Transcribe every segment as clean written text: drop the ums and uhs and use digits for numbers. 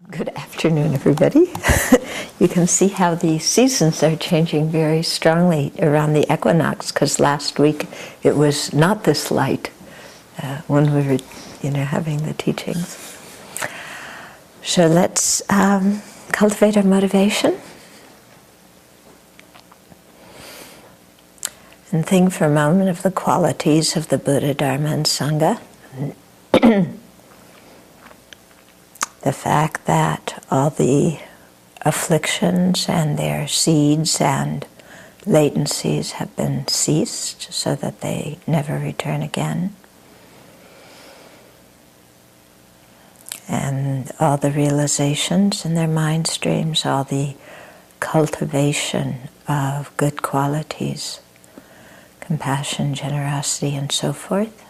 Good afternoon, everybody. You can see how the seasons are changing very strongly around the equinox, because last week it was not this light when we were, having the teachings. So let's cultivate our motivation and think for a moment of the qualities of the Buddha, Dharma, and Sangha. The fact that all the afflictions and their seeds and latencies have been ceased so that they never return again. And all the realizations in their mind streams, all the cultivation of good qualities, compassion, generosity, and so forth.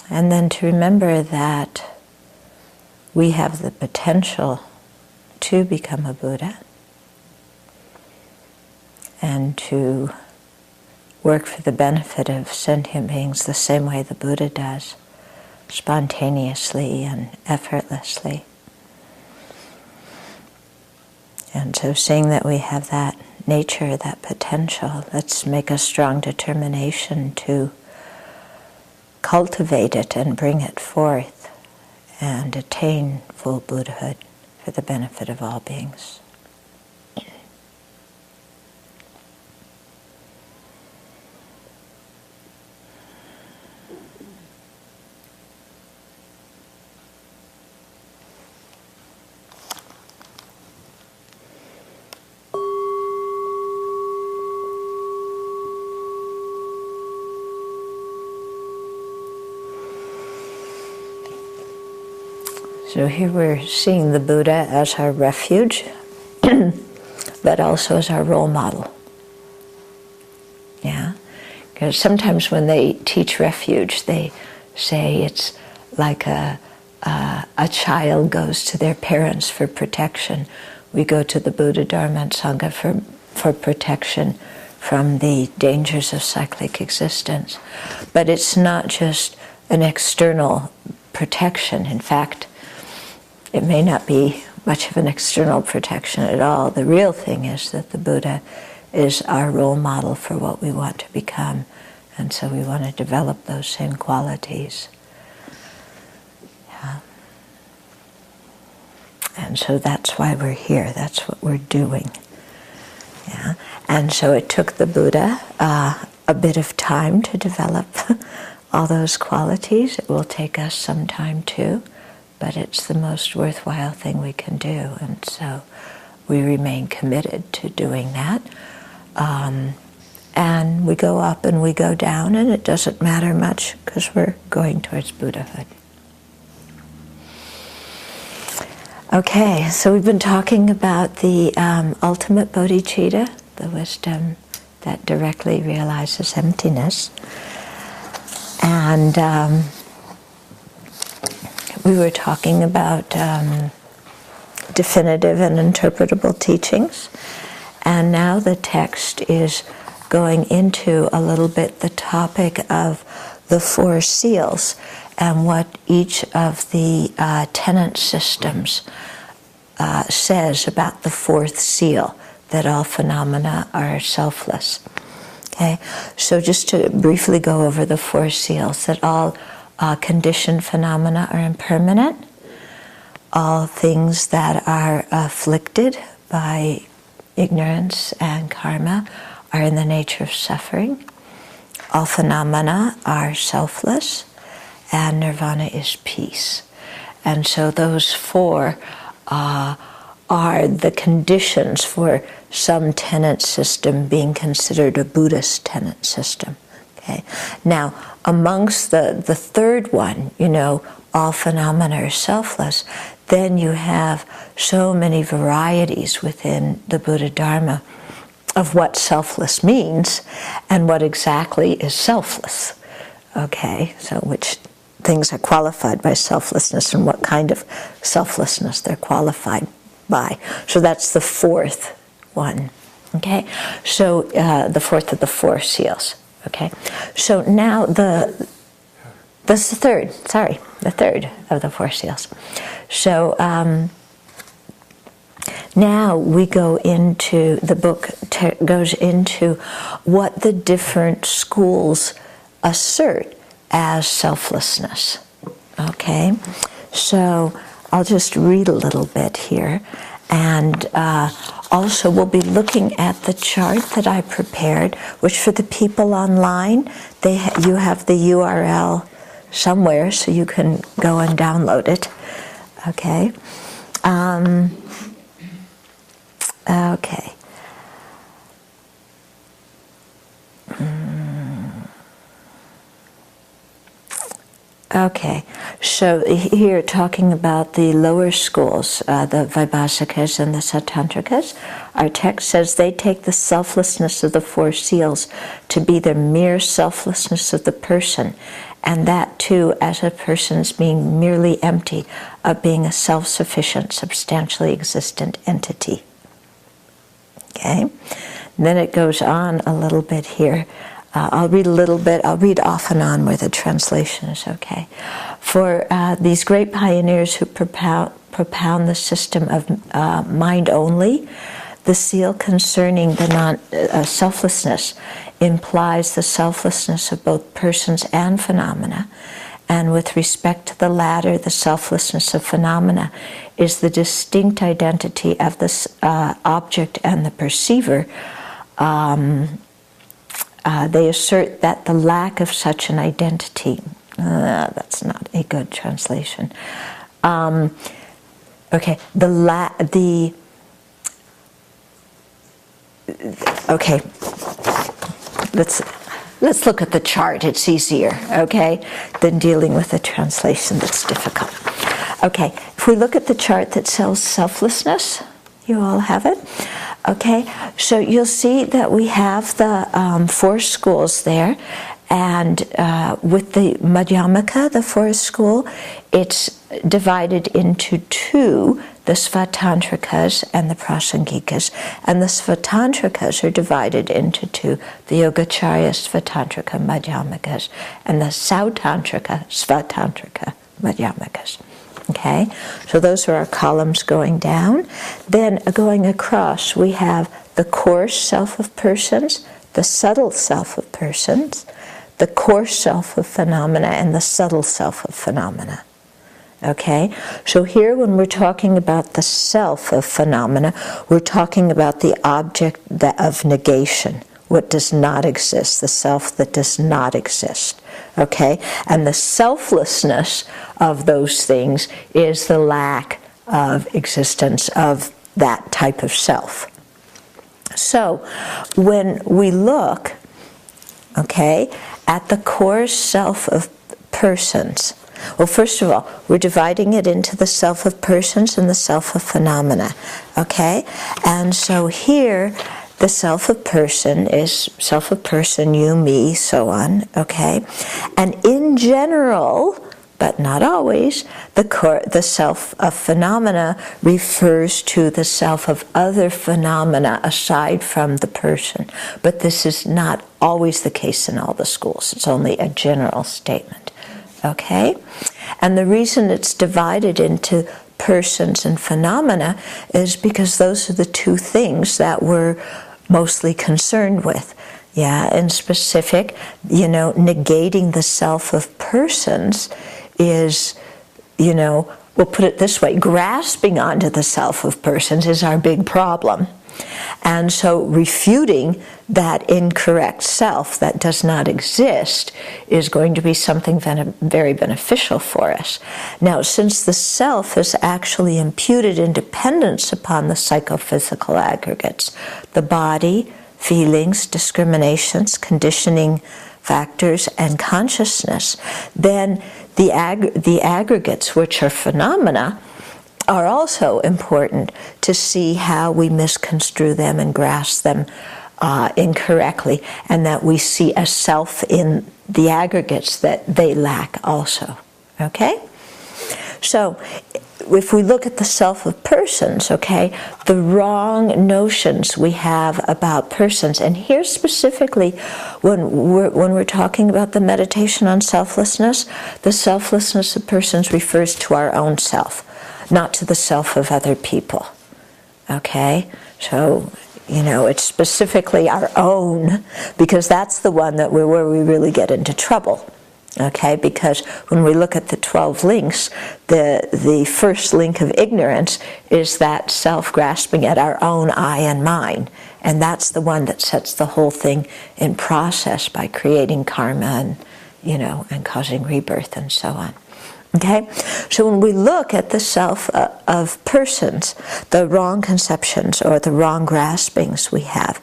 And then to remember that we have the potential to become a Buddha and to work for the benefit of sentient beings the same way the Buddha does, spontaneously and effortlessly. And so seeing that we have that nature, that potential, let's make a strong determination to cultivate it and bring it forth and attain full Buddhahood for the benefit of all beings. So here we're seeing the Buddha as our refuge, but also as our role model. Yeah? Because sometimes when they teach refuge, they say it's like a child goes to their parents for protection. We go to the Buddha, Dharma, and Sangha for protection from the dangers of cyclic existence. But it's not just an external protection. In fact, it may not be much of an external protection at all. The real thing is that the Buddha is our role model for what we want to become, and so we want to develop those same qualities. Yeah. And so that's why we're here. That's what we're doing. Yeah. And so it took the Buddha a bit of time to develop all those qualities. It will take us some time too. But it's the most worthwhile thing we can do, and so we remain committed to doing that. And we go up and we go down, and it doesn't matter much because we're going towards Buddhahood. Okay, so we've been talking about the ultimate bodhicitta, the wisdom that directly realizes emptiness. And we were talking about definitive and interpretable teachings, and now the text is going into a little bit the topic of the four seals and what each of the tenet systems says about the fourth seal, that all phenomena are selfless. Okay, so just to briefly go over the four seals, that all conditioned phenomena are impermanent. All things that are afflicted by ignorance and karma are in the nature of suffering. All phenomena are selfless, and nirvana is peace. And so those four are the conditions for some tenet system being considered a Buddhist tenet system. Okay. Now, amongst the third one, all phenomena are selfless, then you have so many varieties within the Buddha Dharma of what selfless means and what exactly is selfless. Okay, so which things are qualified by selflessness and what kind of selflessness they're qualified by. So that's the fourth one. Okay, so the fourth of the four seals. Okay, so now that's the third. Sorry, the third of the four seals. So now we go into, the book goes into what the different schools assert as selflessness. Okay, so I'll just read a little bit here, and also we'll be looking at the chart that I prepared, which for the people online, you have the URL somewhere, so you can go and download it. Okay. Okay. Okay, so here talking about the lower schools, the Vaibhasikas and the Sautrantikas, our text says they take the selflessness of the four seals to be the mere selflessness of the person, and that too as a person's being merely empty of being a self-sufficient, substantially existent entity. Okay, and then it goes on a little bit here. I'll read a little bit. I'll read off and on where the translation is okay. For these great pioneers who propound the system of mind only, the seal concerning the selflessness implies the selflessness of both persons and phenomena. And with respect to the latter, the selflessness of phenomena is the distinct identity of the object and the perceiver. They assert that the lack of such an identity, that's not a good translation. Okay, okay, let's look at the chart. It's easier, okay, than dealing with a translation that's difficult. Okay, if we look at the chart that says selflessness, you all have it. Okay, so you'll see that we have the four schools there, and with the Madhyamaka, the fourth school, it's divided into two, the Svatantrikas and the Prasangikas, and the Svatantrikas are divided into two, the Yogacarya Svatantrika Madhyamakas and the Sautantrika Svatantrika Madhyamakas. Okay, so those are our columns going down. Then going across, we have the coarse self of persons, the subtle self of persons, the coarse self of phenomena, and the subtle self of phenomena. Okay, so here when we're talking about the self of phenomena, we're talking about the object of negation, what does not exist, the self that does not exist. Okay, and the selflessness of those things is the lack of existence of that type of self. So when we look, okay, at the core self of persons, well, first of all, we're dividing it into the self of persons and the self of phenomena, okay? And so here, the self of person is self of person, you, me, so on, okay? And in general, but not always, the self of phenomena refers to the self of other phenomena aside from the person. But this is not always the case in all the schools. It's only a general statement, okay? And the reason it's divided into persons and phenomena is because those are the two things that we're mostly concerned with. Yeah, in specific, negating the self of persons is, we'll put it this way, grasping onto the self of persons is our big problem. And so refuting that incorrect self that does not exist is going to be something very beneficial for us. Now, since the self is actually imputed independence upon the psychophysical aggregates, the body, feelings, discriminations, conditioning factors, and consciousness, then the aggregates, which are phenomena, are also important to see how we misconstrue them and grasp them incorrectly, and that we see a self in the aggregates that they lack also. Okay? So if we look at the self of persons, okay, the wrong notions we have about persons, and here specifically when we're talking about the meditation on selflessness, the selflessness of persons refers to our own self, not to the self of other people, okay? So, you know, it's specifically our own, because that's the one that where we really get into trouble. Okay, because when we look at the 12 links, the first link of ignorance is that self-grasping at our own I and mine. And that's the one that sets the whole thing in process by creating karma and, you know, and causing rebirth and so on. Okay, so when we look at the self of persons, the wrong conceptions or the wrong graspings we have,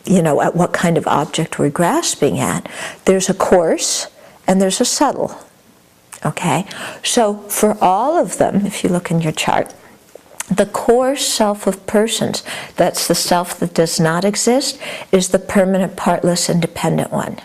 you know, at what kind of object we're grasping at, there's a coarse and there's a subtle. Okay? So for all of them, if you look in your chart, the coarse self of persons, that's the self that does not exist, is the permanent, partless, independent one.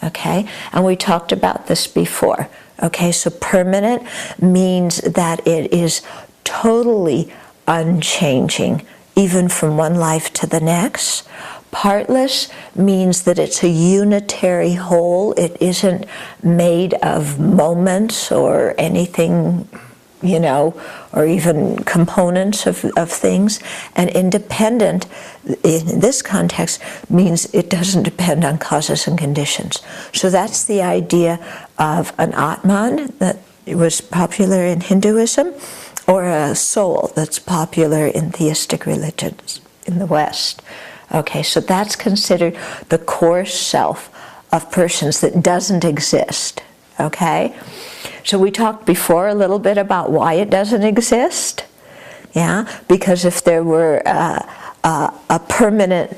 Okay? And we talked about this before. Okay, so permanent means that it is totally unchanging, even from one life to the next. Partless means that it's a unitary whole. It isn't made of moments or anything, you know, or even components of things. And independent, in this context, means it doesn't depend on causes and conditions. So that's the idea of an Atman that was popular in Hinduism, or a soul that's popular in theistic religions in the West. Okay, so that's considered the coarse self of persons that doesn't exist. Okay? So we talked before a little bit about why it doesn't exist. Yeah? Because if there were a permanent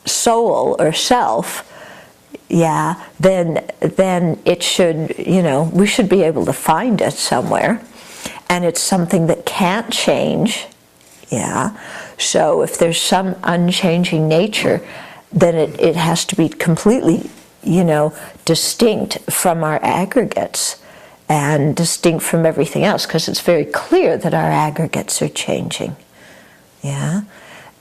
soul or self, yeah, then it should, you know, we should be able to find it somewhere. And it's something that can't change. Yeah. So if there's some unchanging nature, then it has to be completely, you know, distinct from our aggregates and distinct from everything else, because it's very clear that our aggregates are changing. Yeah.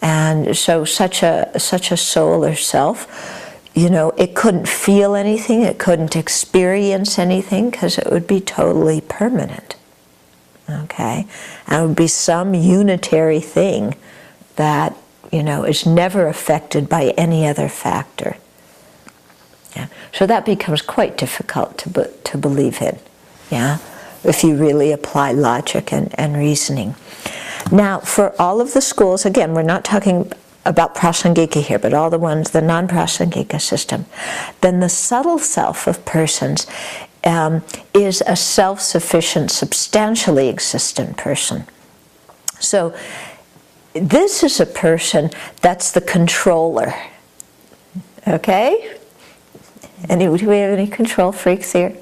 And so such a soul or self, you know, it couldn't feel anything, it couldn't experience anything, because it would be totally permanent. Okay? And it would be some unitary thing that, you know, is never affected by any other factor. Yeah. So that becomes quite difficult to believe in, yeah, if you really apply logic and reasoning. Now, for all of the schools, again, we're not talking about prasangika here, but all the ones, the non-prasangika system, then the subtle self of persons is a self-sufficient, substantially existent person. So this is a person that's the controller. Okay? Do we have any control freaks here?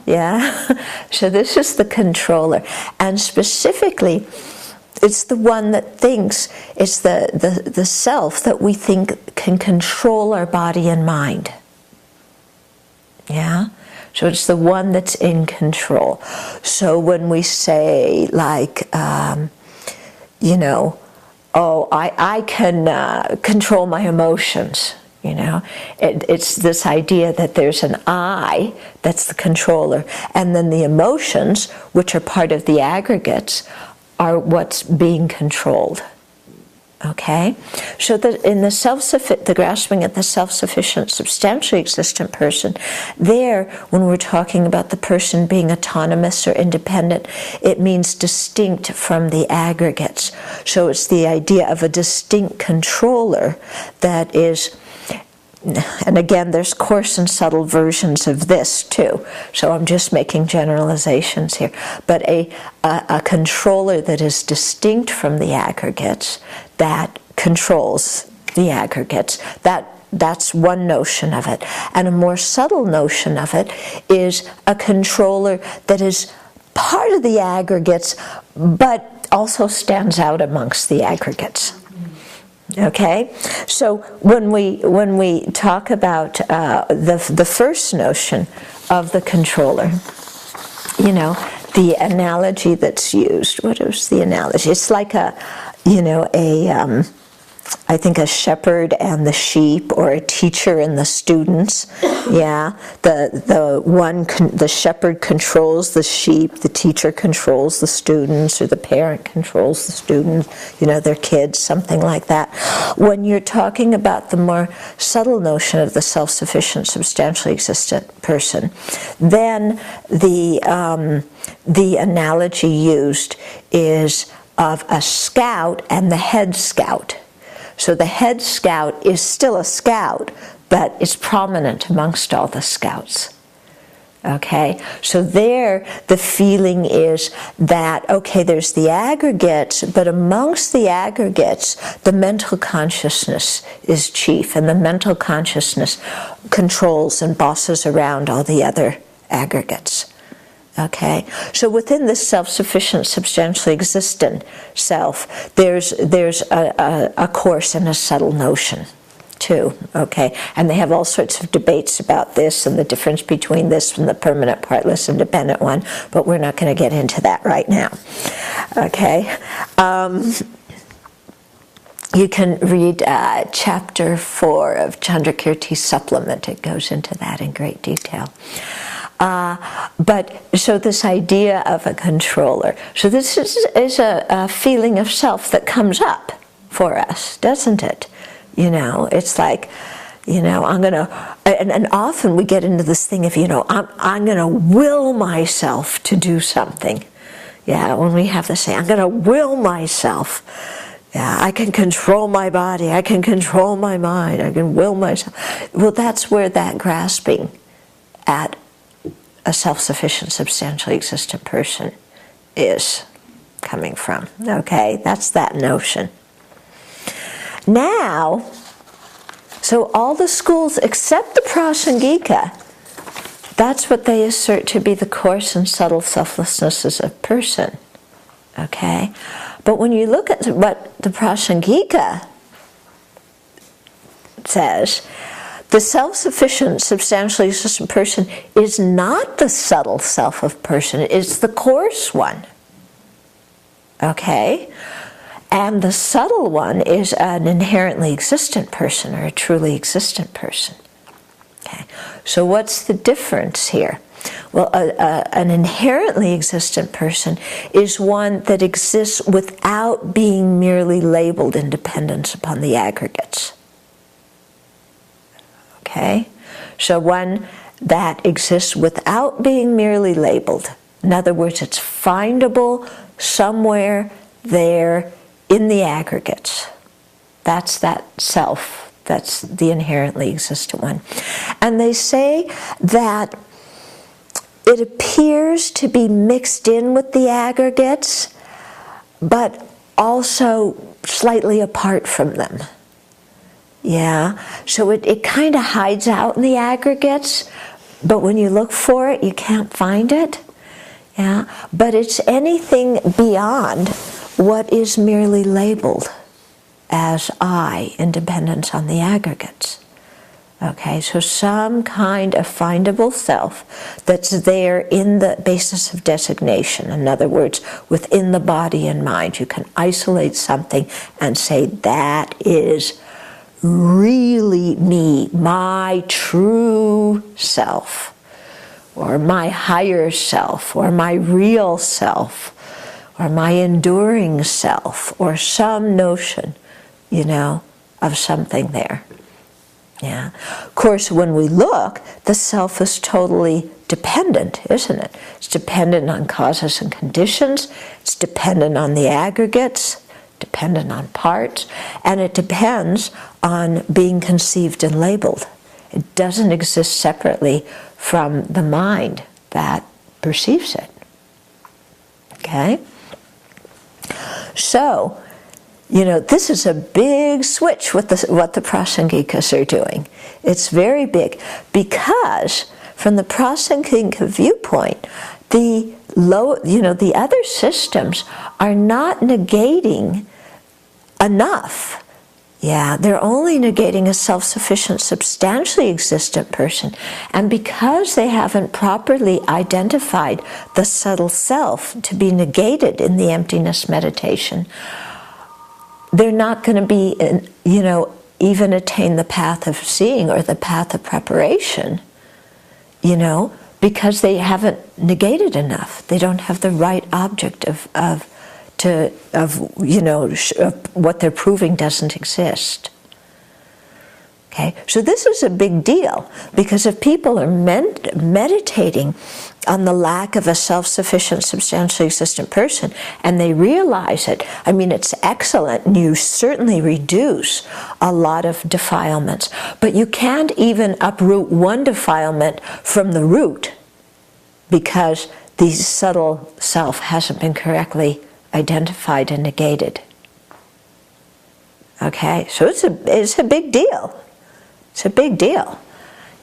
Yeah? So this is the controller. And specifically, it's the one that thinks, it's the self that we think can control our body and mind. Yeah? So it's the one that's in control. So when we say, like, you know, oh, I can control my emotions, you know, it's this idea that there's an I that's the controller, and then the emotions, which are part of the aggregates, are what's being controlled. Okay? So that in the grasping at the self-sufficient, substantially existent person, there, when we're talking about the person being autonomous or independent, it means distinct from the aggregates. So it's the idea of a distinct controller that is, and again, there's coarse and subtle versions of this too. So I'm just making generalizations here. But a controller that is distinct from the aggregates, that controls the aggregates, that's one notion of it. And a more subtle notion of it is a controller that is part of the aggregates, but also stands out amongst the aggregates. Okay, so when we talk about the first notion of the controller, you know, the analogy that's used. What is the analogy? It's like I think a shepherd and the sheep, or a teacher and the students. Yeah, the shepherd controls the sheep, the teacher controls the students, or the parent controls the students. Their kids, something like that. When you're talking about the more subtle notion of the self-sufficient, substantially existent person, then the analogy used is of a scout and the head scout. So the head scout is still a scout, but it's prominent amongst all the scouts. Okay? So there, the feeling is that, okay, there's the aggregates, but amongst the aggregates, the mental consciousness is chief, and the mental consciousness controls and bosses around all the other aggregates. Okay, so within this self-sufficient, substantially existent self, there's a coarse and a subtle notion, too. Okay, and they have all sorts of debates about this and the difference between this and the permanent, partless, and dependent one. But we're not going to get into that right now. Okay, you can read chapter 4 of Chandrakirti's supplement. It goes into that in great detail. But so this idea of a controller, so this is a feeling of self that comes up for us, doesn't it? It's like, I'm gonna, and often we get into this thing of, I'm gonna will myself to do something. Yeah, when we have this saying, I'm gonna will myself. Yeah, I can control my body, I can control my mind, I can will myself. Well, that's where that grasping at a self-sufficient, substantially existent person is coming from. Okay, that's that notion. Now, so all the schools except the Prasangika, that's what they assert to be the coarse and subtle selflessnesses of person. Okay, but when you look at what the Prasangika says, the self-sufficient, substantially existent person is not the subtle self of person, it's the coarse one. Okay? And the subtle one is an inherently existent person, or a truly existent person. Okay? So what's the difference here? Well, an inherently existent person is one that exists without being merely labeled in dependence upon the aggregates. Okay, so one that exists without being merely labeled. In other words, it's findable somewhere there in the aggregates. That's that self. That's the inherently existent one. And they say that it appears to be mixed in with the aggregates, but also slightly apart from them. Yeah, so it kind of hides out in the aggregates, but when you look for it, you can't find it. Yeah, but it's anything beyond what is merely labeled as I, in dependence on the aggregates. Okay, so some kind of findable self that's there in the basis of designation. In other words, within the body and mind. You can isolate something and say, that is really me, my true self, or my higher self, or my real self, or my enduring self, or some notion, of something there. Yeah. Of course, when we look, the self is totally dependent, isn't it? It's dependent on causes and conditions, it's dependent on the aggregates, dependent on parts, and it depends on being conceived and labeled. It doesn't exist separately from the mind that perceives it. Okay? So, this is a big switch with what the Prasangikas are doing. It's very big because from the Prasangika viewpoint, the other systems are not negating enough Yeah, they're only negating a self-sufficient, substantially existent person. And because they haven't properly identified the subtle self to be negated in the emptiness meditation, they're not going to be, even attain the path of seeing or the path of preparation, because they haven't negated enough. They don't have the right object of what they're proving doesn't exist. Okay, so this is a big deal, because if people are meditating on the lack of a self-sufficient, substantially existent person, and they realize it, I mean, it's excellent, and you certainly reduce a lot of defilements, but you can't even uproot one defilement from the root, because the subtle self hasn't been correctly identified and negated. Okay, so it's a big deal. It's a big deal.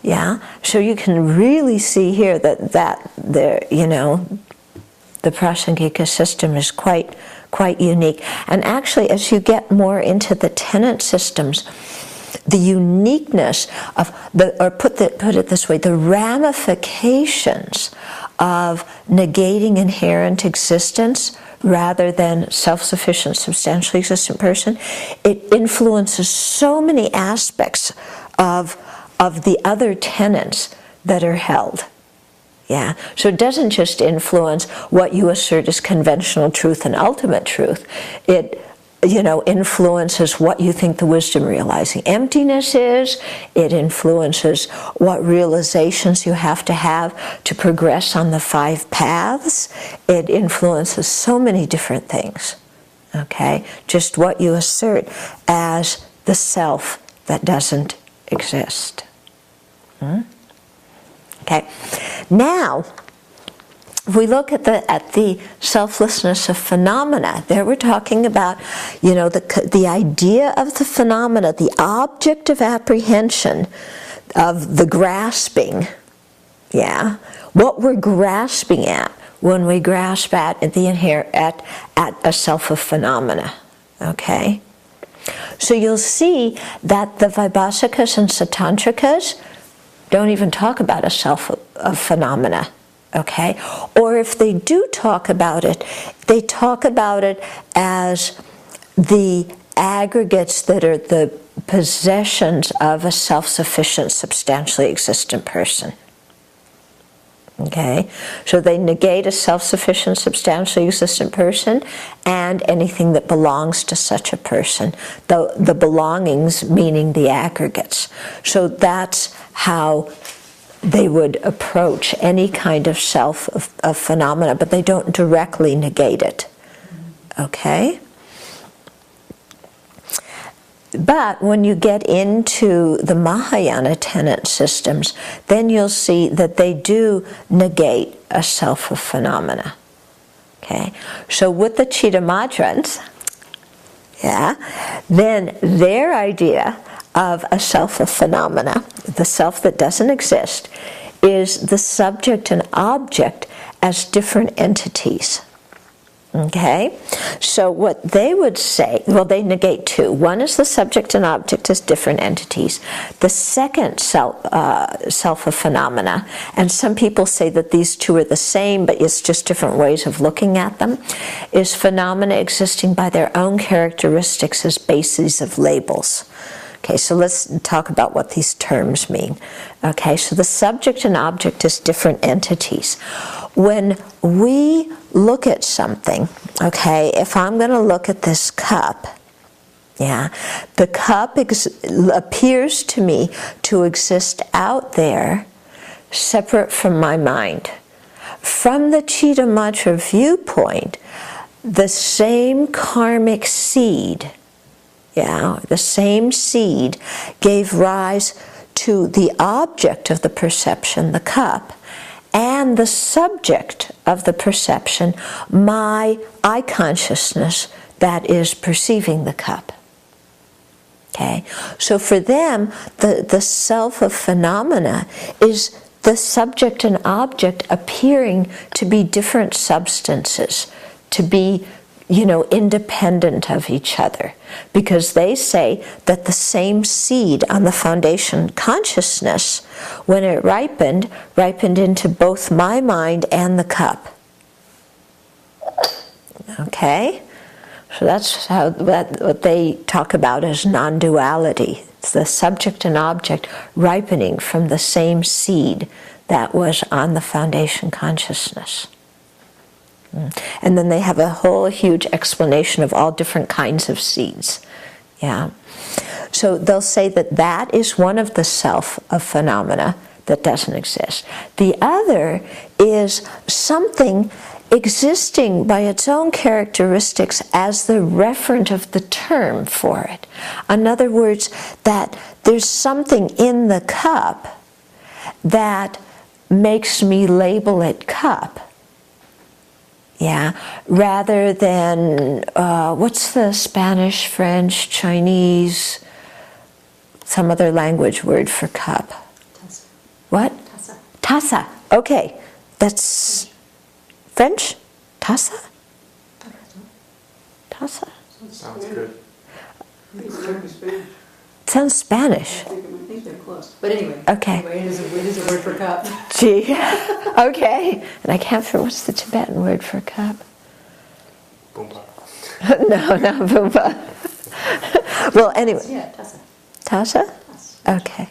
Yeah, so you can really see here that the Prasangika system is quite unique. And actually, as you get more into the tenet systems, the uniqueness of put it this way, the ramifications of negating inherent existence rather than self-sufficient, substantially existent person, it influences so many aspects of the other tenets that are held. Yeah, so it doesn't just influence what you assert as conventional truth and ultimate truth. It influences what you think the wisdom realizing emptiness is. It influences what realizations you have to progress on the 5 paths. It influences so many different things. Okay, just what you assert as the self that doesn't exist. Okay, now if we look at the selflessness of phenomena, there we're talking about, the idea of the phenomena, the object of apprehension, of the grasping, yeah, what we're grasping at when we grasp at a self of phenomena, okay? So you'll see that the Vaibhasikas and Satantrikas don't even talk about a self of phenomena. Okay? Or if they do talk about it, they talk about it as the aggregates that are the possessions of a self-sufficient, substantially existent person. Okay? So they negate a self-sufficient, substantially existent person and anything that belongs to such a person. The belongings meaning the aggregates. So that's how they would approach any kind of self of phenomena, but they don't directly negate it. Okay? But when you get into the Mahayana tenet systems, then you'll see that they do negate a self of phenomena. Okay? So with the Chittamadrans, yeah, then their idea of a self of phenomena, the self that doesn't exist, is the subject and object as different entities. Okay? So what they would say, well, they negate 2. One is the subject and object as different entities. The second self of phenomena, and some people say that these 2 are the same, but it's just different ways of looking at them, is phenomena existing by their own characteristics as bases of labels. Okay, so let's talk about what these terms mean. Okay, so the subject and object is different entities. When we look at something, okay, if I'm going to look at this cup, yeah, the cup appears to me to exist out there separate from my mind. From the Chittamatra viewpoint, the same karmic seed, yeah, the same seed gave rise to the object of the perception, the cup, and the subject of the perception, my eye consciousness that is perceiving the cup. Okay, so for them, the self of phenomena is the subject and object appearing to be different substances, to be independent of each other, because they say that the same seed on the foundation consciousness, when it ripened into both my mind and the cup. Okay? So that's what they talk about as non-duality. It's the subject and object ripening from the same seed that was on the foundation consciousness. And then they have a whole huge explanation of all different kinds of seeds. Yeah. So they'll say that that is one of the self of phenomena that doesn't exist. The other is something existing by its own characteristics as the referent of the term for it. In other words, that there's something in the cup that makes me label it cup. Yeah, rather than, what's the Spanish, French, Chinese, some other language word for cup? Taza. What? Taza. Taza. Okay, that's French? Taza? Taza? Sounds good. Sounds Spanish. I think they're close. But anyway. Okay. Anyway, it is a word for cup. Gee. Okay. And I can't remember, what's the Tibetan word for cup? Boomba. No, not Boomba. Well, anyway. Yeah, Taza. Taza? Taza. Okay.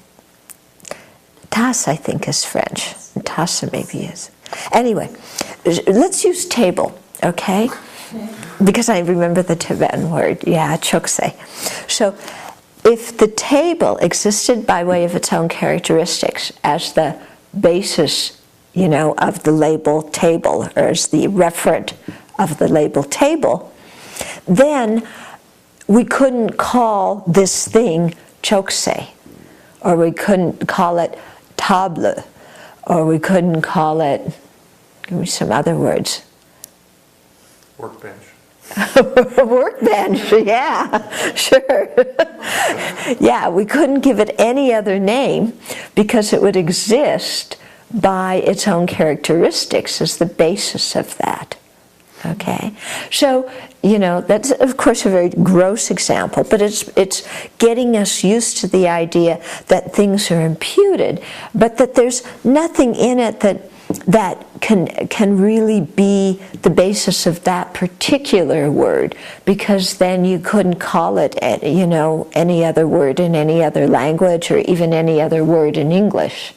Tas, I think, is French. And Tasa maybe is. Anyway, let's use table, okay? Because I remember the Tibetan word. Yeah, chokse. So, if the table existed by way of its own characteristics as the basis, of the label table, or as the referent of the label table, then we couldn't call this thing chokse, or we couldn't call it table, or we couldn't call it, give me some other words. Workbench. Workbench, yeah, sure. Yeah, we couldn't give it any other name because it would exist by its own characteristics as the basis of that. Okay, so that's of course a very gross example, but it's getting us used to the idea that things are imputed, but that there's nothing in it that can really be the basis of that particular word, because then you couldn't call it any other word in any other language or even any other word in English.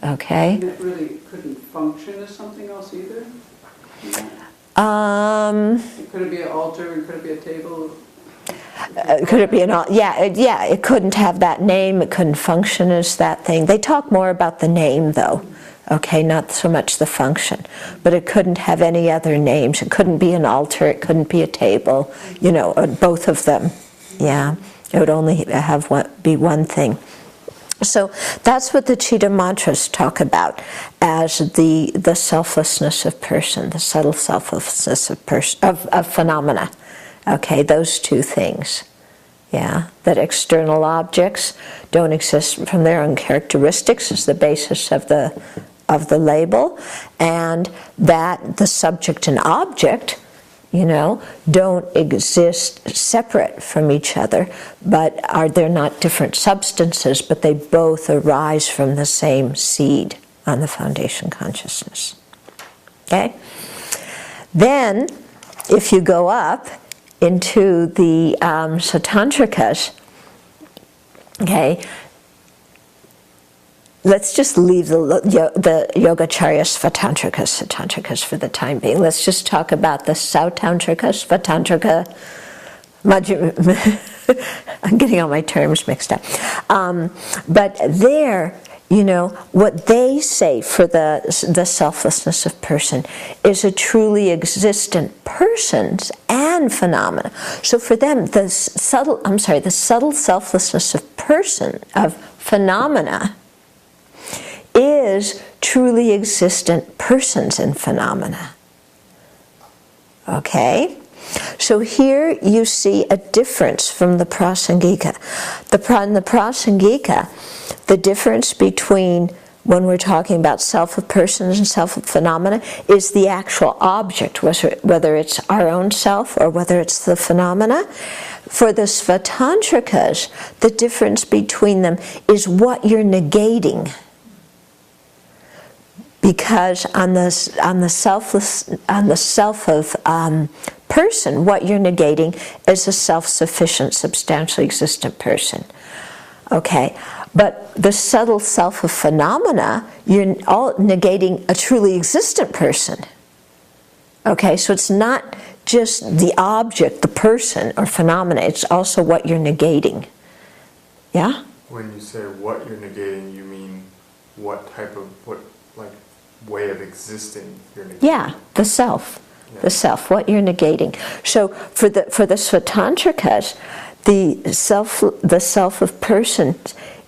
Okay? And it really couldn't function as something else either? Could it be an altar and could it be a table? Could it be it couldn't have that name, it couldn't function as that thing. They talk more about the name though, okay, not so much the function, but it couldn't have any other names. It couldn't be an altar, it couldn't be a table, or both of them, yeah. It would only be one thing. So that's what the Chitta Mantras talk about as the selflessness of person, the subtle selflessness of phenomena. Okay, those two things. Yeah, that external objects don't exist from their own characteristics as the basis of the label, and that the subject and object, don't exist separate from each other, but they're not different substances, but they both arise from the same seed on the foundation consciousness. Okay? Then, if you go up into the Satantrikas, okay, let's just leave the Yogacarya Svatantrikas for the time being. Let's just talk about the Sautantrika, Svatantrika, I'm getting all my terms mixed up. But there, what they say for the selflessness of person is a truly existent persons and phenomena. So for them, the subtle selflessness of person, of phenomena, is truly existent persons and phenomena. Okay? So here you see a difference from the Prasangika. In the Prasangika, the difference between when we're talking about self of persons and self of phenomena, is the actual object, whether it's our own self or whether it's the phenomena. For the Svatantrikas, the difference between them is what you're negating. Because on the self of person, what you're negating is a self-sufficient, substantially existent person. Okay, but the subtle self of phenomena, you're all negating a truly existent person. Okay, so it's not just the object, the person or phenomena, it's also what you're negating. Yeah? When you say what you're negating, you mean what type of, way of existing you're negating? Yeah, the self. Yeah. The self, what you're negating. So for the Svatantrikas, the self of person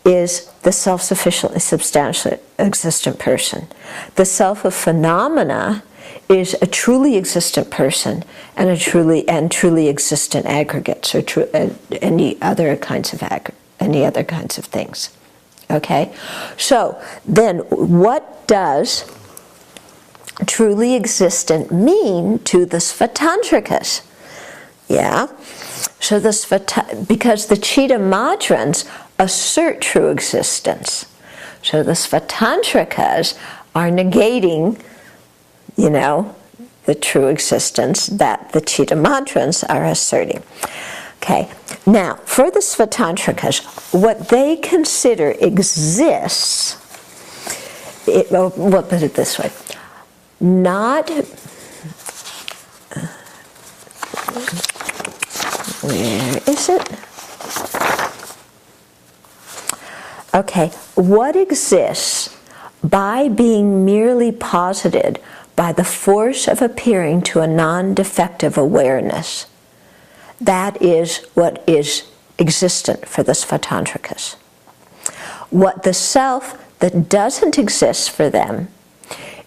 is the self-sufficiently substantially existent person. The self of phenomena is a truly existent person and truly existent aggregates or any other kinds of things. Okay, so then what does truly existent mean to the Svatantrikas? Yeah, so because the Chitta Madrans assert true existence, so the Svatantrikas are negating, the true existence that the Chitta Madrans are asserting. Okay, now for the Svatantrikas, what they consider exists, we'll put it this way, not, where is it? Okay, what exists by being merely posited by the force of appearing to a non-defective awareness. That is what is existent for the Svatantrikas. What the self that doesn't exist for them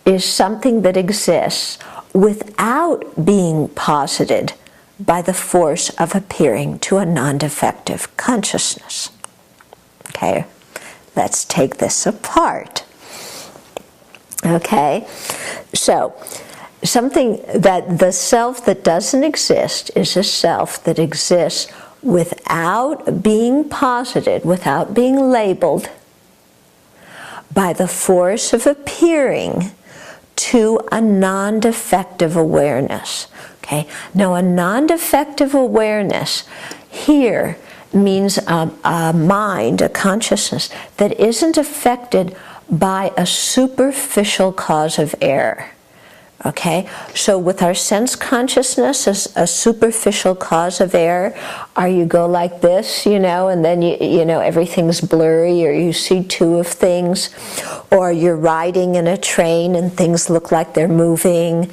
is something that exists without being posited by the force of appearing to a non-defective consciousness. Okay, let's take this apart. Okay, so something that the self that doesn't exist is a self that exists without being posited, without being labeled, by the force of appearing to a non-defective awareness. Okay, now a non-defective awareness here means a mind, a consciousness that isn't affected by a superficial cause of error. Okay, so with our sense consciousness, a superficial cause of error, you go like this, and then everything's blurry, or you see two of things, or you're riding in a train and things look like they're moving,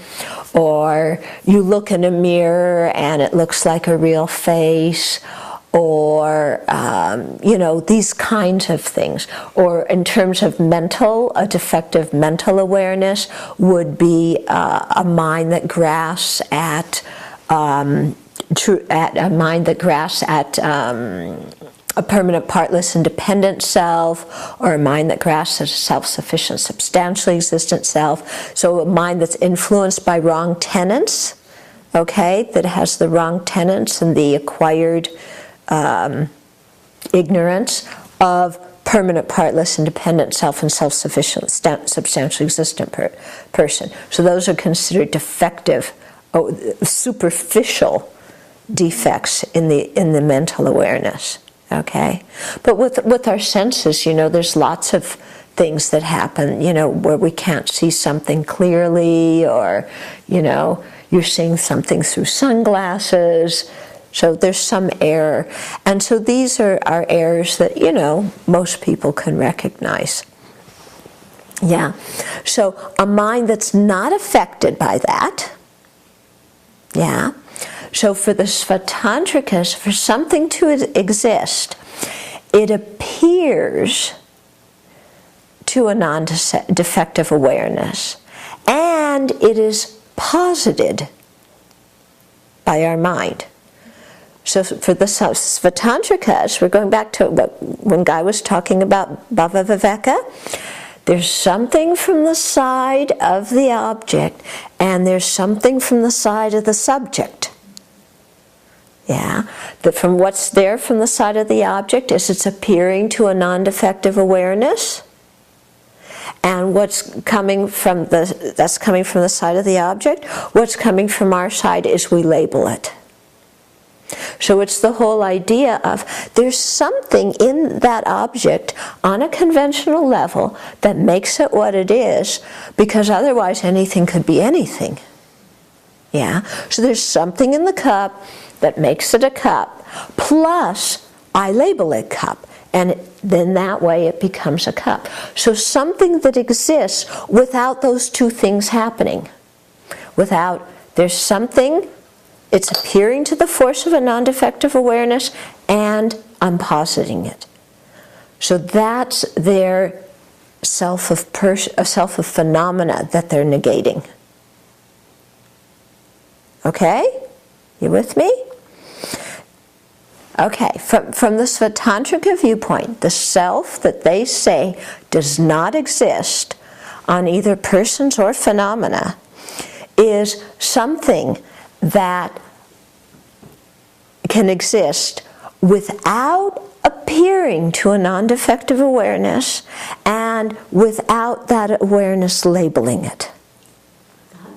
or you look in a mirror and it looks like a real face, or these kinds of things. Or in terms of a defective mental awareness would be a mind that grasps at a permanent, partless, independent self, or a mind that grasps at a self-sufficient, substantially existent self. So a mind that's influenced by wrong tenets, okay, that has the wrong tenets and the acquired ignorance of permanent, partless, independent self and self-sufficient, substantially existent person. So those are considered defective, superficial defects in the mental awareness. Okay, but with our senses, there's lots of things that happen, where we can't see something clearly, or you're seeing something through sunglasses. So there's some error. And so these are errors that, most people can recognize. Yeah. So a mind that's not affected by that. Yeah. So for the Svatantrikas, for something to exist, it appears to a non-defective awareness, and it is posited by our mind. So for the Svatantrikas, we're going back to when Guy was talking about Bhava Viveka, There's something from the side of the object, and there's something from the side of the subject. Yeah, from what's there from the side of the object is it's appearing to a non-defective awareness, and what's coming from that's coming from the side of the object. What's coming from our side is we label it. So it's the whole idea of there's something in that object on a conventional level that makes it what it is, because otherwise anything could be anything. Yeah, so there's something in the cup that makes it a cup, plus I label it cup, and then that way it becomes a cup. So something that exists without those two things happening. There's something, it's appearing to the force of a non-defective awareness, and I'm positing it. So that's their self of phenomena that they're negating. Okay? You with me? Okay, from the Svatantrika viewpoint, the self that they say does not exist on either persons or phenomena is something that can exist without appearing to a non-defective awareness and without that awareness labeling it.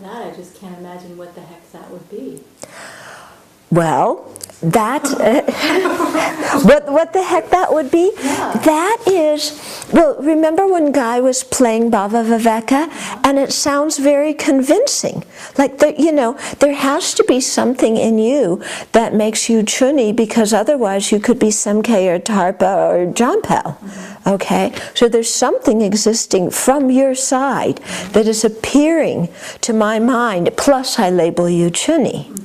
That I just can't imagine what the heck that would be. Well, that, what the heck that would be? Yeah. That is, well, remember when Guy was playing Bhava Viveka, and it sounds very convincing. Like, there has to be something in you that makes you Chuni, because otherwise you could be Semke or Tarpa or Jampel. Okay? So there's something existing from your side that is appearing to my mind, plus I label you Chuni.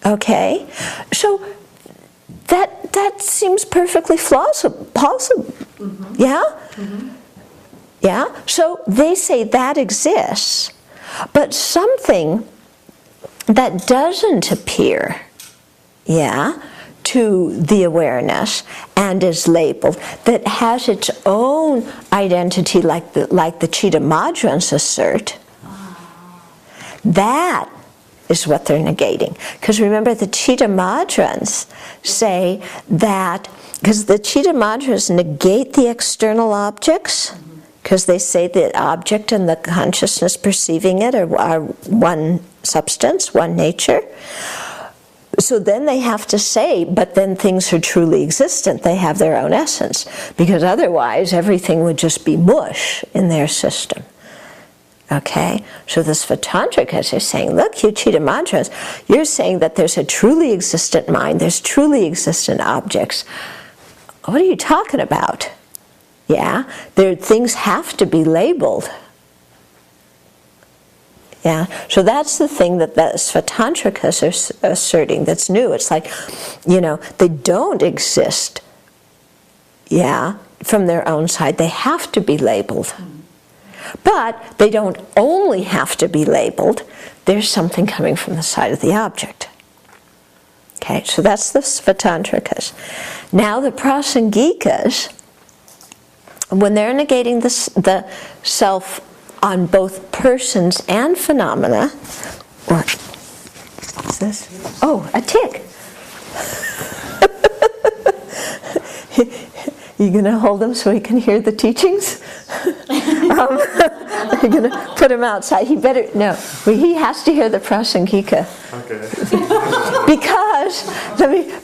Okay? So that seems perfectly possible. Yeah? Yeah? So they say that exists, but something that doesn't appear, yeah, to the awareness and is labeled, that has its own identity, like the Chitta Madhyans assert, that is what they're negating. Because remember, the Chitta Madhyans say that, because the Chitta Madhyans negate the external objects, because they say the object and the consciousness perceiving it are one substance, one nature. So then they have to say, but then things are truly existent. They have their own essence, because otherwise everything would just be mush in their system. Okay, so the Svatantrikas are saying, look, you Chitta Madhyans, you're saying that there's a truly existent mind, there's truly existent objects. What are you talking about? Yeah, things have to be labeled. Yeah, so that's the thing that the Svatantrikas are asserting that's new. It's like, they don't exist, yeah, from their own side. They have to be labeled. But they don't only have to be labeled. There's something coming from the side of the object. Okay, so that's the Svatantrikas. Now the Prasangikas, when they're negating the self on both persons and phenomena, what's this? Oh, a tick. You gonna hold him so he can hear the teachings? You're gonna put him outside. He better no. He has to hear the Prasangika. Okay.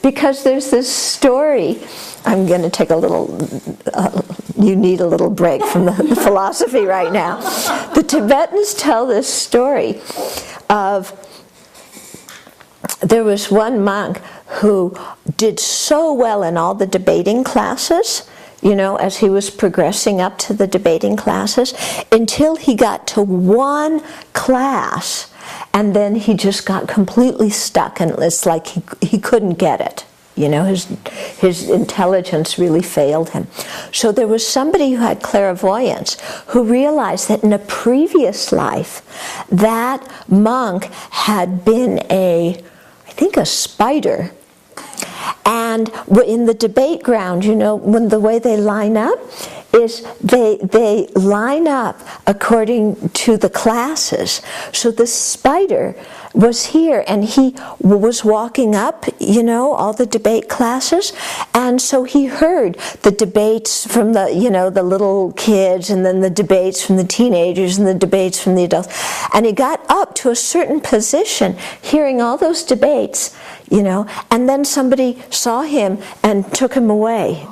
because there's this story. I'm gonna take a little. You need a little break from the philosophy right now. The Tibetans tell this story of. There was one monk who did so well in all the debating classes, as he was progressing up to the debating classes, until he got to one class, and then he just got completely stuck, and it's like he couldn't get it. His intelligence really failed him. So there was somebody who had clairvoyance who realized that in a previous life, that monk had been a spider. And in the debate ground, when the way they line up, is they line up according to the classes. So the spider was here, and he was walking up, all the debate classes, and so he heard the debates from the little kids, and then the debates from the teenagers, and the debates from the adults, and he got up to a certain position hearing all those debates, and then somebody saw him and took him away.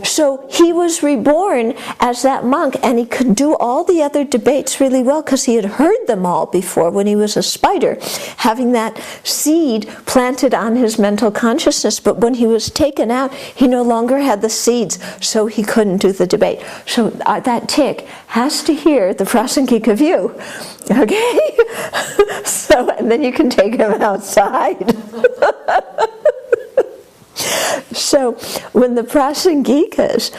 So he was reborn as that monk, and he could do all the other debates really well because he had heard them all before when he was a spider, having that seed planted on his mental consciousness. But when he was taken out, he no longer had the seeds, so he couldn't do the debate. So that tick has to hear the Prasangika view, okay? So, and then you can take him outside. So when the prasangikas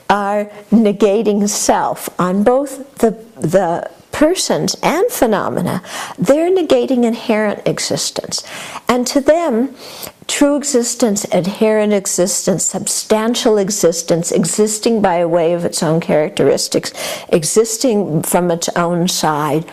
are negating self on both the persons and phenomena, they're negating inherent existence. And to them, true existence, inherent existence, substantial existence, existing by way of its own characteristics, existing from its own side,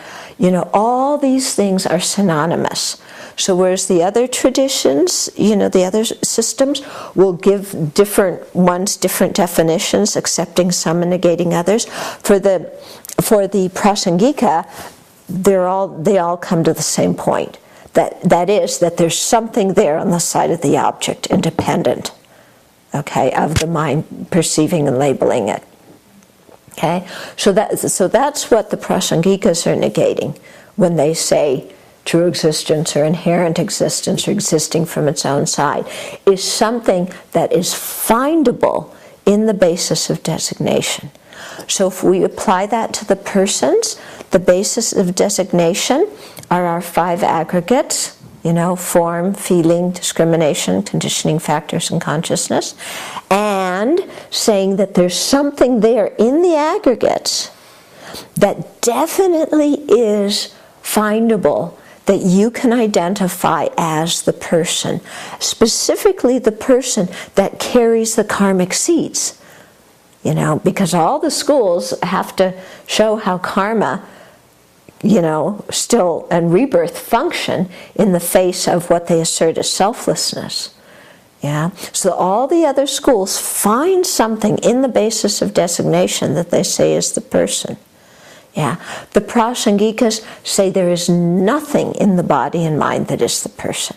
all these things are synonymous. So whereas the other traditions, the other systems will give different ones different definitions, accepting some and negating others, for the prasangika, they all come to the same point. That is, that there's something there on the side of the object, independent, okay, of the mind perceiving and labeling it. Okay? So that's what the prasangikas are negating when they say true existence or inherent existence or existing from its own side, is something that is findable in the basis of designation. So if we apply that to the persons, the basis of designation are our 5 aggregates, form, feeling, discrimination, conditioning factors, and consciousness, and saying that there's something there in the aggregates that definitely is findable, that you can identify as the person, specifically the person that carries the karmic seeds. Because all the schools have to show how karma, still and rebirth function in the face of what they assert as selflessness. Yeah. So all the other schools find something in the basis of designation that they say is the person. Yeah. The prasangikas say there is nothing in the body and mind that is the person.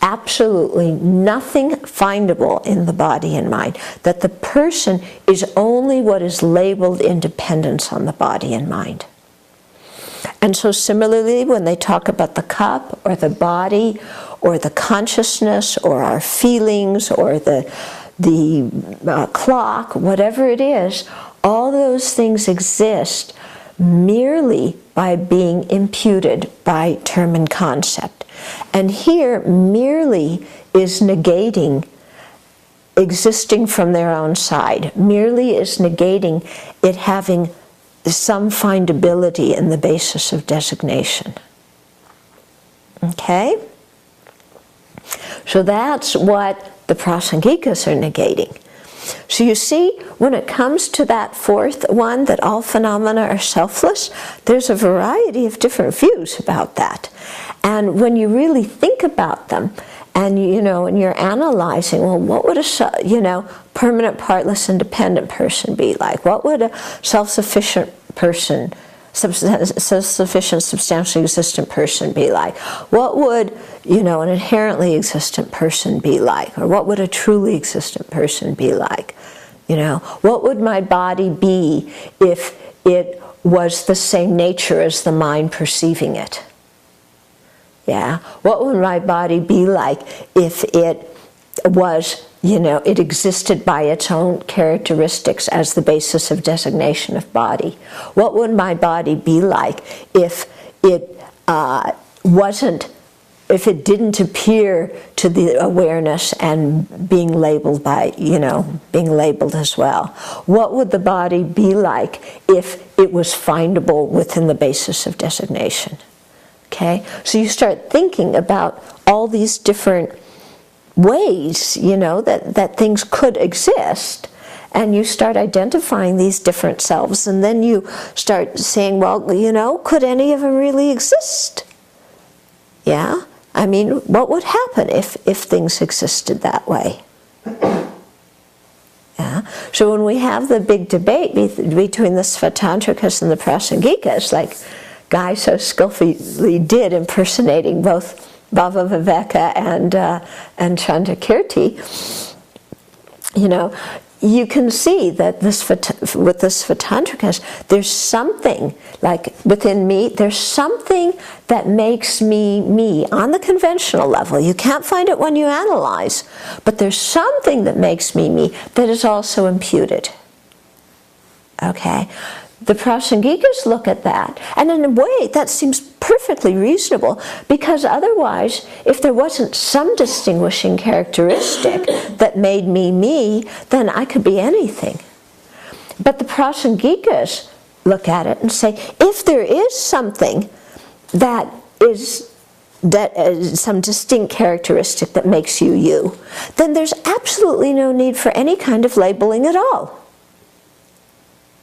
Absolutely nothing findable in the body and mind. That the person is only what is labeled independence on the body and mind. And so similarly, when they talk about the cup or the body or the consciousness or our feelings or the clock, whatever it is, all those things exist merely by being imputed by term and concept. And here, merely is negating existing from their own side. Merely is negating it having some findability in the basis of designation. Okay? So that's what the prasangikas are negating. So you see, when it comes to that 4th one, that all phenomena are selfless, there's a variety of different views about that. And when you really think about them, and and you're analyzing, well, what would a permanent, partless, independent person be like? What would a self-sufficient person, self-sufficient, substantially existent person be like? What would an inherently existent person be like? Or what would a truly existent person be like? What would my body be if it was the same nature as the mind perceiving it? Yeah. What would my body be like if it was, it existed by its own characteristics as the basis of designation of body? What would my body be like if it if it didn't appear to the awareness and being labeled by, being labeled as well? What would the body be like if it was findable within the basis of designation? Okay, so you start thinking about all these different ways, that things could exist, And you start identifying these different selves, and then you start saying, well, you know, could any of them really exist? Yeah? I mean, what would happen if things existed that way? Yeah? So when we have the big debate between the Svatantrikas and the Prasangikas, like Guy so skillfully did, impersonating both Bhava Viveka and Chandrakirti, you know, you can see that with the Svatantrikas, there's something, like within me, there's something that makes me me on the conventional level. You can't find it when you analyze, but there's something that makes me me that is also imputed. Okay? The Prasangikas look at that, and in a way that seems perfectly reasonable, because otherwise, if there wasn't some distinguishing characteristic that made me me, then I could be anything. But the Prasangikas look at it and say, if there is something that is some distinct characteristic that makes you you, then there's absolutely no need for any kind of labeling at all.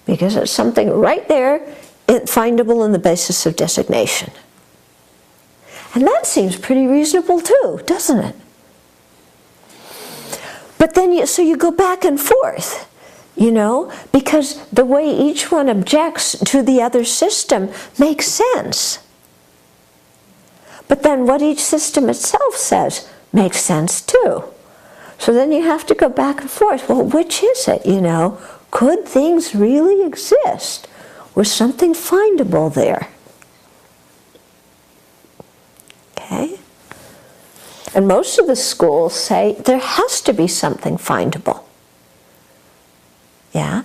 Because it's something right there, findable in the basis of designation. And that seems pretty reasonable too, doesn't it? But then, so you go back and forth, you know, because the way each one objects to the other system makes sense. But then what each system itself says makes sense too. So then you have to go back and forth. Well, which is it, you know? Could things really exist? Was something findable there? Okay? And most of the schools say there has to be something findable. Yeah?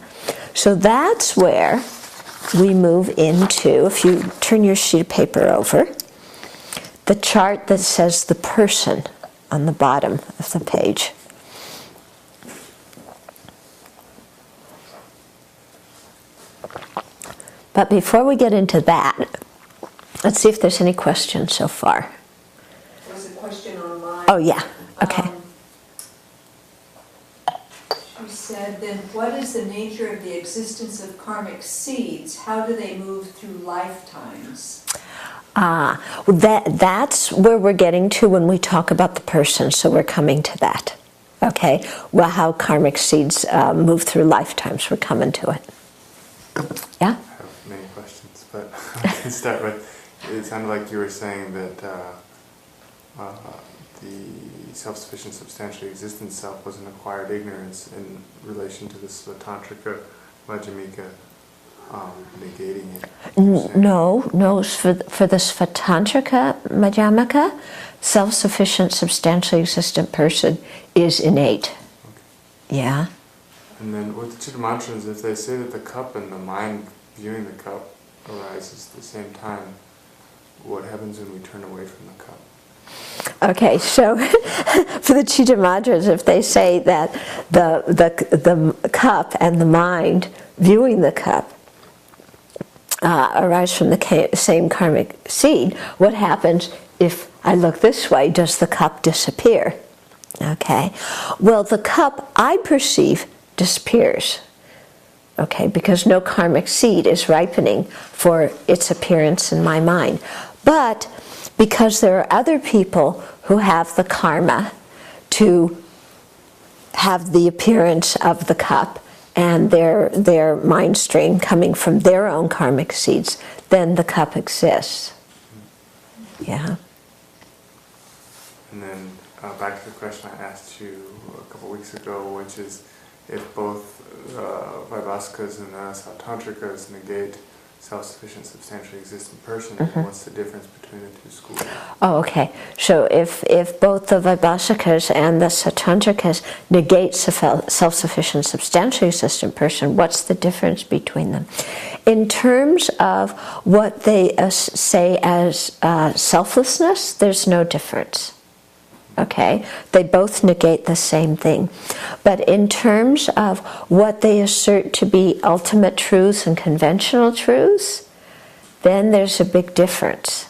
So that's where we move into, if you turn your sheet of paper over, the chart that says the person on the bottom of the page. But before we get into that, let's see if there's any questions so far. There's a question online. Oh, yeah. Okay. She said, then what is the nature of the existence of karmic seeds? How do they move through lifetimes? Well, that's where we're getting to when we talk about the person, so we're coming to that. Okay? Well, how karmic seeds move through lifetimes, we're coming to it. Yeah? Many questions, but I can start with, it sounded like you were saying that the self-sufficient substantially existent self was an acquired ignorance in relation to the Svatantrika Madhyamika negating it. No, for the Svatantrika Madhyamika, self-sufficient substantially existent person is innate. Okay. Yeah. And then with the two mantras, if they say that the cup and the mind viewing the cup arises at the same time, what happens when we turn away from the cup? Okay, so for the Chitta Mantras, if they say that the cup and the mind viewing the cup arise from the same karmic seed, what happens if I look this way? Does the cup disappear? Okay, well, the cup I perceive disappears. Okay, because no karmic seed is ripening for its appearance in my mind. But because there are other people who have the karma to have the appearance of the cup and their mind stream coming from their own karmic seeds, then the cup exists. Yeah. And then back to the question I asked you a couple weeks ago, which is if both Vaibhasikas and Svatantrikas negate self-sufficient substantially existent person, what's the difference between the two schools? Oh, okay. So if both the Vaibhasikas and the Svatantrikas negate self-sufficient substantially existent person, what's the difference between them? In terms of what they say as selflessness, there's no difference. Okay, they both negate the same thing. But in terms of what they assert to be ultimate truths and conventional truths, then there's a big difference.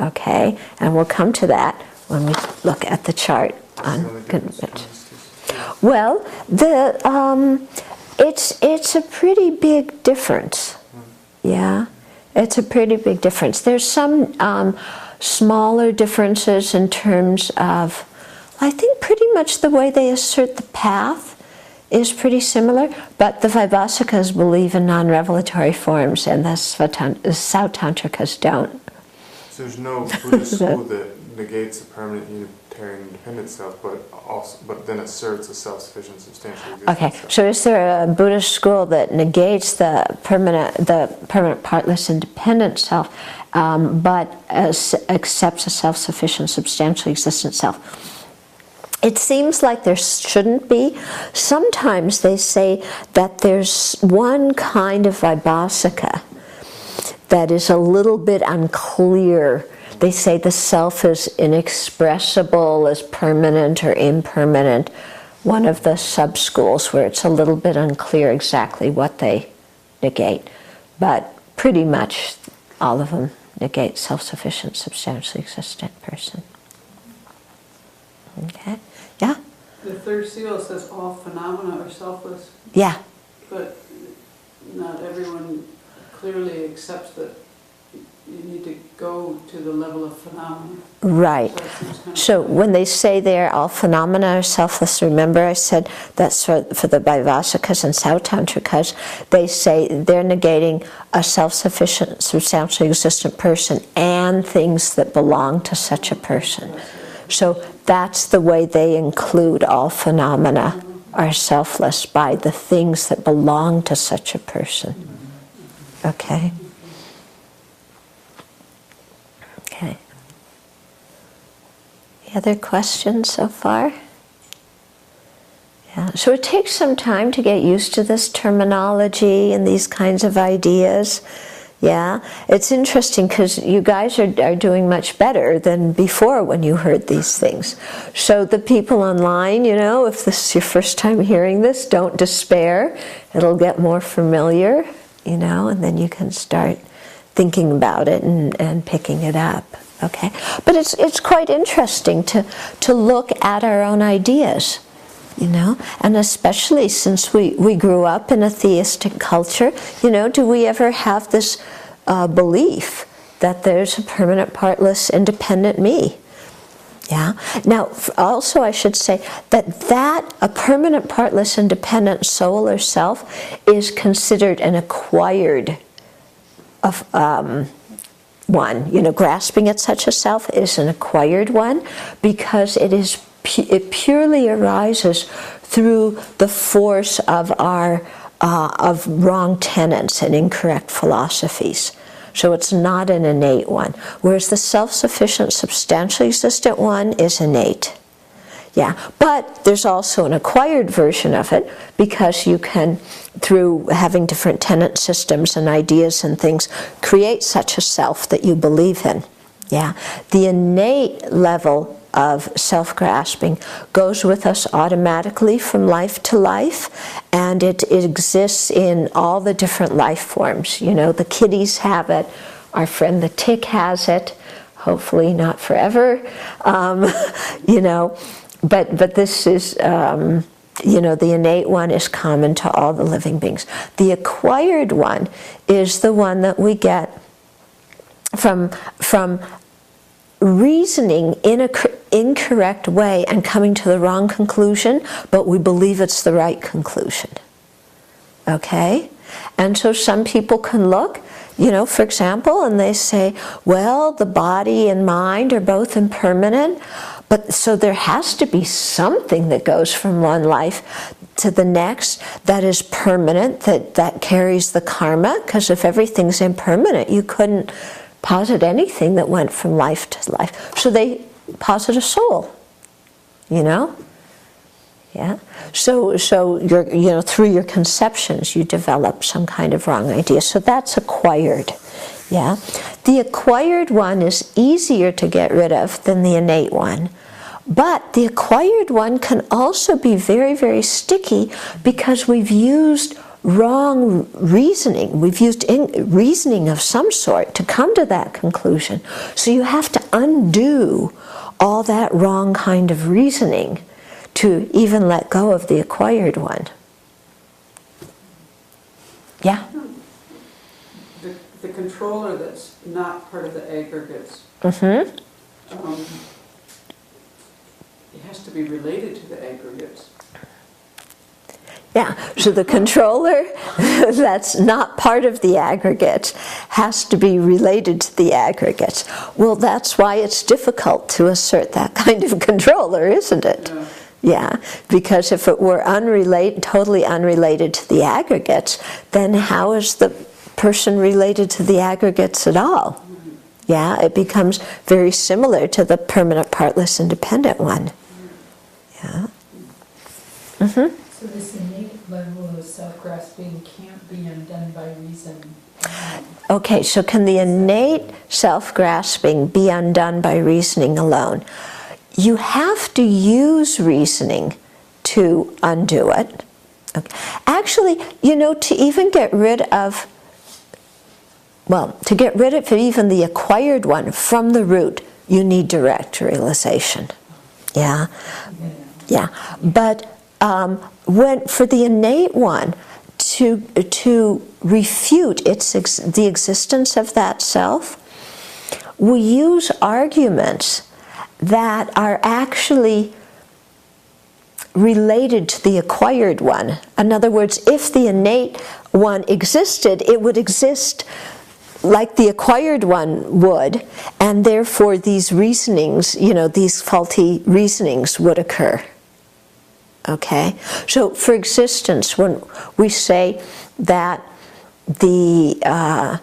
Okay, and we'll come to that when we look at the chart on convention. Well, it's a pretty big difference. Yeah, it's a pretty big difference. There's some smaller differences in terms of, I think pretty much the way they assert the path is pretty similar, but the Vaibhasikas believe in non-revelatory forms and the Sautantrikas don't. So there's no Buddhist school that negates a permanent unitarian independent self, but then asserts a self-sufficient substantial existence. Okay, self. so is there a Buddhist school that negates the permanent partless independent self, but accepts a self-sufficient substantially existent self? It seems like there shouldn't be. Sometimes they say that there's one kind of Vaibhasika that is a little bit unclear. They say the self is inexpressible, is permanent or impermanent. One of the sub-schools where it's a little bit unclear exactly what they negate. But pretty much all of them negate self-sufficient, substantially existent person. Okay, yeah? The third seal says all phenomena are selfless, Yeah. but not everyone clearly accepts that you need to go to the level of phenomena. Right. So it seems kind of So when they say there all phenomena are selfless, remember I said that's for the Vaibhasikas and Sautantrikas, they say they're negating a self-sufficient, substantially existent person and things that belong to such a person. So that's the way they include all phenomena are selfless, by the things that belong to such a person. Okay? Okay. Any other questions so far? Yeah. So it takes some time to get used to this terminology and these kinds of ideas. Yeah, it's interesting because you guys are doing much better than before when you heard these things. So the people online, you know, if this is your first time hearing this, don't despair. It'll get more familiar, you know, and then you can start thinking about it and picking it up. Okay, but it's quite interesting to look at our own ideas. You know, and especially since we grew up in a theistic culture, you know, do we ever have this belief that there's a permanent, partless, independent me? Yeah. Now, also I should say that a permanent, partless, independent soul or self is considered an acquired one. You know, grasping at such a self is an acquired one because it purely arises through the force of our of wrong tenets and incorrect philosophies. So it's not an innate one. Whereas the self-sufficient, substantially existent one is innate. Yeah, but there's also an acquired version of it because you can, through having different tenet systems and ideas and things, create such a self that you believe in. Yeah, the innate level of self-grasping goes with us automatically from life to life, and it exists in all the different life forms. You know, the kitties have it, our friend the tick has it, hopefully not forever, you know, but this is, you know, the innate one is common to all the living beings. The acquired one is the one that we get from reasoning in an incorrect way and coming to the wrong conclusion, but we believe it's the right conclusion. Okay? And so some people can look, you know, for example, and they say, well, the body and mind are both impermanent, but so there has to be something that goes from one life to the next that is permanent, that carries the karma, because if everything's impermanent, you couldn't posit anything that went from life to life. So they posit a soul, you know? Yeah. So you're, you know, through your conceptions, you develop some kind of wrong idea. So that's acquired. Yeah. The acquired one is easier to get rid of than the innate one. But the acquired one can also be very, very sticky because we've used wrong reasoning. We've used reasoning of some sort to come to that conclusion. So you have to undo all that wrong kind of reasoning to even let go of the acquired one. Yeah? The controller that's not part of the aggregates, Mm-hmm. it has to be related to the aggregates. Yeah, so the controller that's not part of the aggregates has to be related to the aggregates. Well, that's why it's difficult to assert that kind of controller, isn't it? Yeah. Yeah, because if it were totally unrelated to the aggregates, then how is the person related to the aggregates at all? Yeah, it becomes very similar to the permanent, partless, independent one. Yeah. Mm-hmm. So this innate level of self-grasping can't be undone by reason. Okay, so can the innate self-grasping be undone by reasoning alone? You have to use reasoning to undo it. Okay. Actually, to even get rid of, to get rid of even the acquired one from the root, you need direct realization. Yeah? Yeah. But for the innate one, to refute the existence of that self, we use arguments that are actually related to the acquired one. In other words, if the innate one existed, it would exist like the acquired one would, and therefore these reasonings, these faulty reasonings would occur. Okay? So, for existence, when we say that one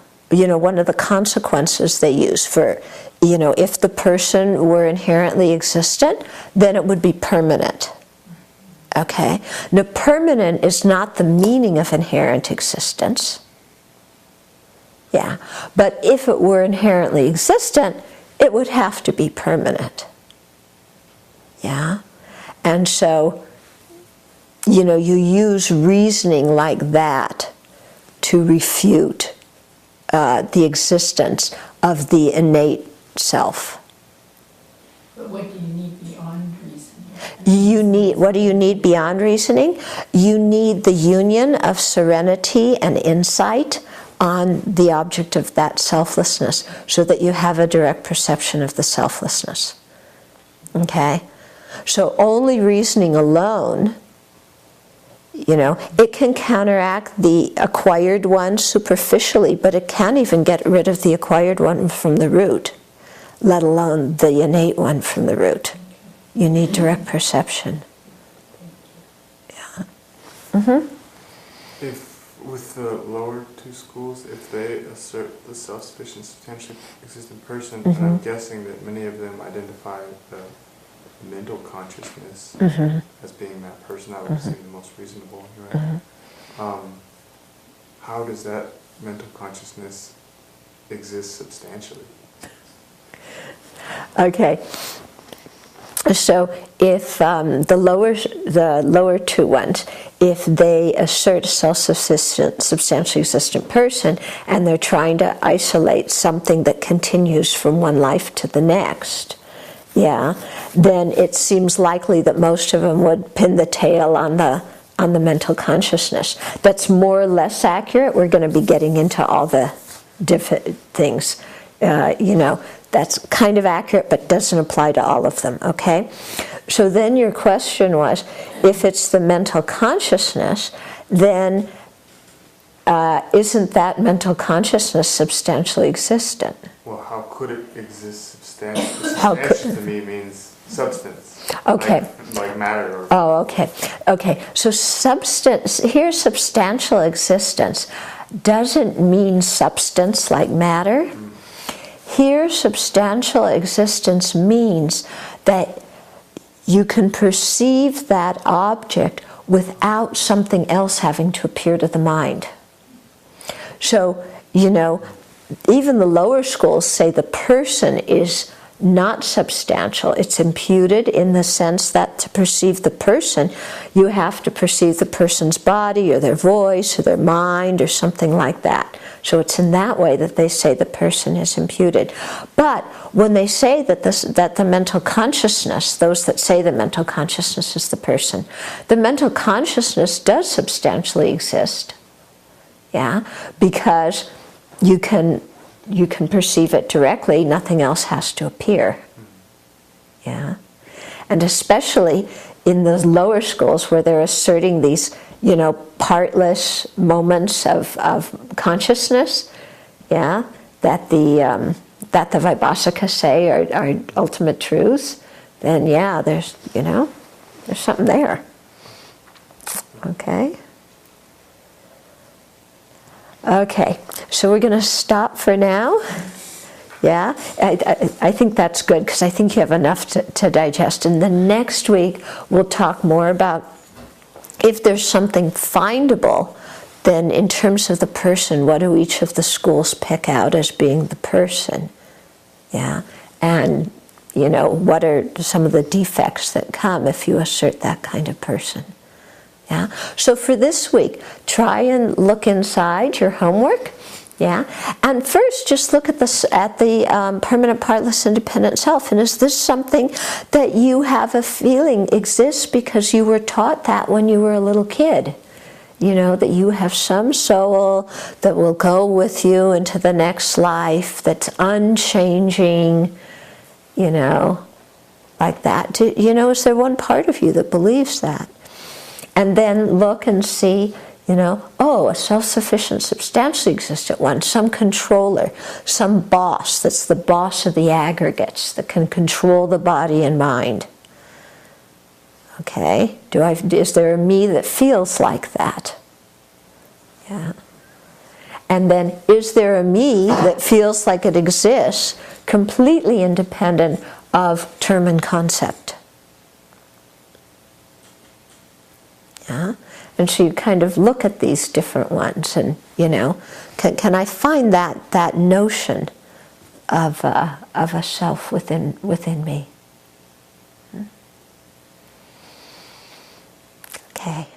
of the consequences they use for, if the person were inherently existent, then it would be permanent. Okay? Now, permanent is not the meaning of inherent existence. Yeah. But if it were inherently existent, it would have to be permanent. Yeah? And so, you use reasoning like that to refute the existence of the innate self. But what do you need beyond reasoning? What do you need beyond reasoning? You need the union of serenity and insight on the object of that selflessness, so that you have a direct perception of the selflessness. Okay? So only reasoning alone, it can counteract the acquired one superficially, but it can't even get rid of the acquired one from the root, let alone the innate one from the root. You need direct perception. Yeah. Mm-hmm. If with the lower two schools, if they assert the self-sufficient, substantially existent person, and I'm guessing that many of them identify the mental consciousness as being that person, that would seem the most reasonable, right? How does that mental consciousness exist substantially? Okay. So if the lower two ones, if they assert a self-sufficient, substantially existent person, and they're trying to isolate something that continues from one life to the next, then it seems likely that most of them would pin the tail on the mental consciousness. That's more or less accurate. We're going to be getting into all the different things, That's kind of accurate, but doesn't apply to all of them, okay? So then your question was, if it's the mental consciousness, then isn't that mental consciousness substantially existent? Well, how could it exist substantially? Substantial to me means substance. Okay. Like matter. Or Okay. So substantial existence doesn't mean substance like matter. Here, substantial existence means that you can perceive that object without something else having to appear to the mind. So, even the lower schools say the person is not substantial. It's imputed in the sense that to perceive the person, you have to perceive the person's body or their voice or their mind or something like that. So it's in that way that they say the person is imputed. But when they say that the mental consciousness, those that say the mental consciousness is the person, the mental consciousness does substantially exist. Yeah, because you can perceive it directly, nothing else has to appear. Yeah. And especially in the lower schools where they're asserting these, partless moments of consciousness, yeah, that the Vaibhasikas say are ultimate truths, then yeah, there's something there. Okay. Okay, so we're going to stop for now. Yeah, I think that's good because I think you have enough to digest. And then next week we'll talk more about if there's something findable, then in terms of the person, what do each of the schools pick out as being the person? Yeah, and what are some of the defects that come if you assert that kind of person? Yeah. So for this week, try and look inside your homework. Yeah. And first, just look at the permanent, partless, independent self. And is this something that you have a feeling exists because you were taught that when you were a little kid? That you have some soul that will go with you into the next life, that's unchanging, like that. Is there one part of you that believes that? And then look and see, a self-sufficient, substantially existent one, some controller, some boss that's the boss of the aggregates that can control the body and mind. Okay, is there a me that feels like that? Yeah. And then, is there a me that feels like it exists completely independent of term and concept? Yeah? And so you kind of look at these different ones and, can I find that notion of a self within me? Okay.